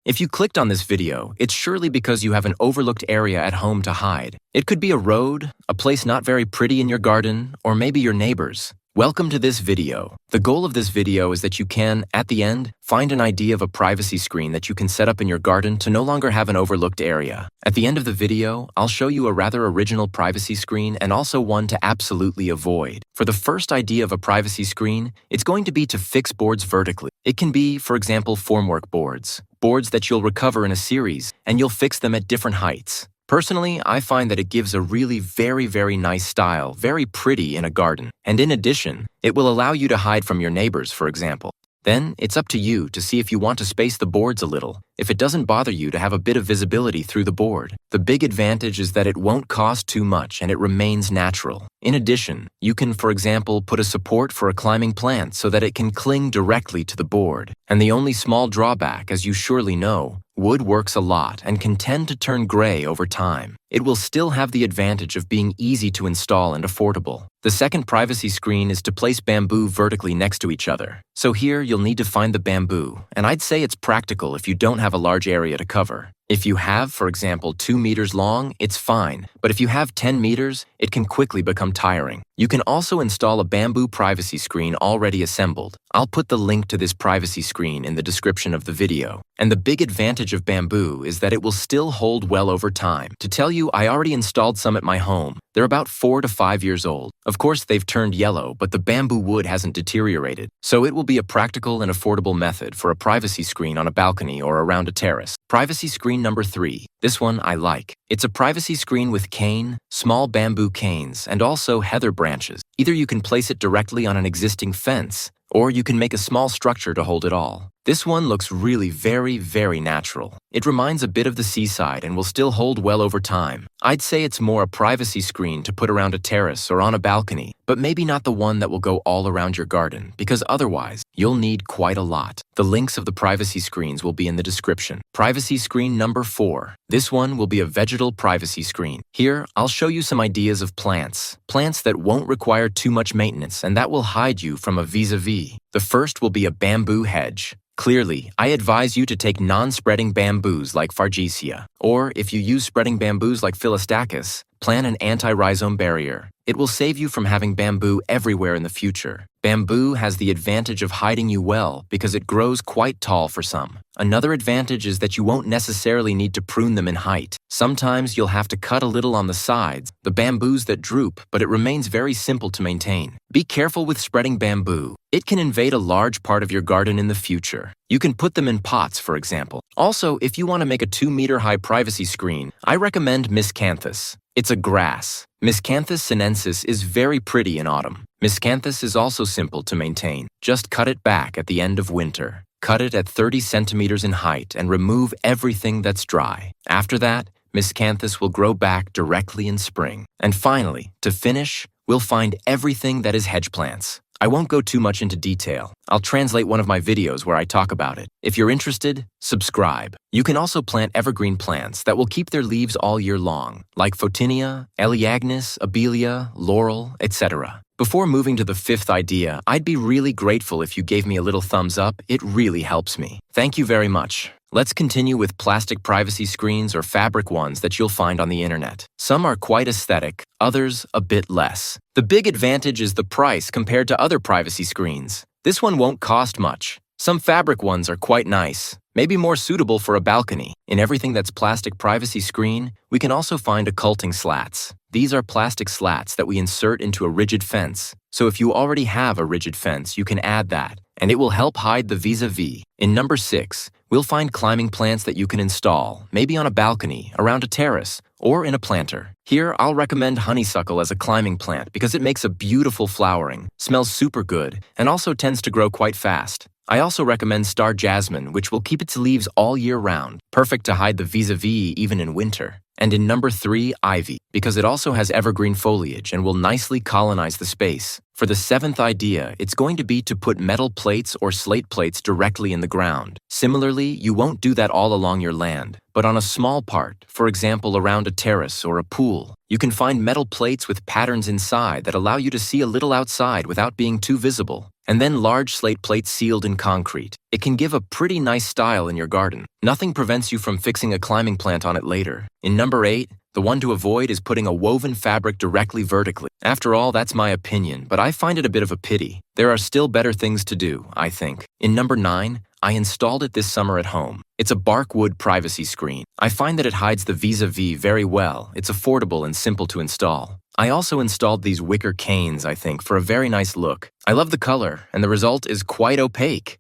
If you clicked on this video, it's surely because you have an overlooked area at home to hide. It could be a road, a place not very pretty in your garden, or maybe your neighbor's. Welcome to this video. The goal of this video is that you can, at the end, find an idea of a privacy screen that you can set up in your garden to no longer have an overlooked area. At the end of the video, I'll show you a rather original privacy screen and also one to absolutely avoid. For the first idea of a privacy screen, it's going to be to fix boards vertically. It can be, for example, formwork boards that you'll recover in a series, and you'll fix them at different heights. Personally, I find that it gives a really very nice style, very pretty in a garden. And in addition, it will allow you to hide from your neighbors, for example. Then, it's up to you to see if you want to space the boards a little, if it doesn't bother you to have a bit of visibility through the board. The big advantage is that it won't cost too much and it remains natural. In addition, you can, for example, put a support for a climbing plant so that it can cling directly to the board. And the only small drawback, as you surely know, wood works a lot and can tend to turn gray over time. It will still have the advantage of being easy to install and affordable. The second privacy screen is to place bamboo vertically next to each other. So here you'll need to find the bamboo, and I'd say it's practical if you don't have a large area to cover. If you have, for example, 2 meters long, it's fine, but if you have 10 meters, it can quickly become tiring. You can also install a bamboo privacy screen already assembled. I'll put the link to this privacy screen in the description of the video. And the big advantage of bamboo is that it will still hold well over time. To tell you, I already installed some at my home. They're about 4 to 5 years old. Of course, they've turned yellow, but the bamboo wood hasn't deteriorated. So it will be a practical and affordable method for a privacy screen on a balcony or around a terrace. Privacy screen number 3. This one I like. It's a privacy screen with cane, small bamboo canes, and also heather branches. Either you can place it directly on an existing fence, or you can make a small structure to hold it all. This one looks really very natural. It reminds a bit of the seaside and will still hold well over time. I'd say it's more a privacy screen to put around a terrace or on a balcony, but maybe not the one that will go all around your garden, because otherwise, you'll need quite a lot. The links of the privacy screens will be in the description. Privacy screen number 4. This one will be a vegetal privacy screen. Here, I'll show you some ideas of plants that won't require too much maintenance and that will hide you from a vis-a-vis. The first will be a bamboo hedge. Clearly, I advise you to take non-spreading bamboos like Fargesia, or if you use spreading bamboos like Philostachys, plan an anti-rhizome barrier. It will save you from having bamboo everywhere in the future. Bamboo has the advantage of hiding you well because it grows quite tall for some. Another advantage is that you won't necessarily need to prune them in height. Sometimes you'll have to cut a little on the sides, the bamboos that droop, but it remains very simple to maintain. Be careful with spreading bamboo. It can invade a large part of your garden in the future. You can put them in pots, for example. Also, if you want to make a 2-meter-high privacy screen, I recommend Miscanthus. It's a grass. Miscanthus sinensis is very pretty in autumn. Miscanthus is also simple to maintain. Just cut it back at the end of winter. Cut it at 30 centimeters in height and remove everything that's dry. After that, Miscanthus will grow back directly in spring. And finally, to finish, we'll find everything that is hedge plants. I won't go too much into detail. I'll translate one of my videos where I talk about it. If you're interested, subscribe. You can also plant evergreen plants that will keep their leaves all year long, like Photinia, Elaeagnus, Abelia, Laurel, etc. Before moving to the 5th idea, I'd be really grateful if you gave me a little thumbs up. It really helps me. Thank you very much. Let's continue with plastic privacy screens or fabric ones that you'll find on the internet. Some are quite aesthetic, others a bit less. The big advantage is the price compared to other privacy screens. This one won't cost much. Some fabric ones are quite nice, maybe more suitable for a balcony. In everything that's plastic privacy screen, we can also find occulting slats. These are plastic slats that we insert into a rigid fence. So if you already have a rigid fence, you can add that, and it will help hide the vis-a-vis. In number 6, we'll find climbing plants that you can install, maybe on a balcony, around a terrace, or in a planter. Here, I'll recommend honeysuckle as a climbing plant because it makes a beautiful flowering, smells super good, and also tends to grow quite fast. I also recommend star jasmine, which will keep its leaves all year round, perfect to hide the vis-a-vis even in winter. And in number 3, ivy, because it also has evergreen foliage and will nicely colonize the space. For the 7th idea, it's going to be to put metal plates or slate plates directly in the ground. Similarly, you won't do that all along your land, but on a small part, for example around a terrace or a pool. You can find metal plates with patterns inside that allow you to see a little outside without being too visible. And then large slate plates sealed in concrete. It can give a pretty nice style in your garden. Nothing prevents you from fixing a climbing plant on it later. In number 8, the one to avoid is putting a woven fabric directly vertically. After all, that's my opinion, but I find it a bit of a pity. There are still better things to do, I think. In number 9, I installed it this summer at home. It's a bark wood privacy screen. I find that it hides the vis-a-vis very well. It's affordable and simple to install. I also installed these wicker canes, I think, for a very nice look. I love the color, and the result is quite opaque.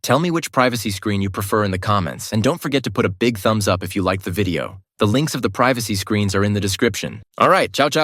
Tell me which privacy screen you prefer in the comments, and don't forget to put a big thumbs up if you liked the video. The links of the privacy screens are in the description. All right, ciao ciao.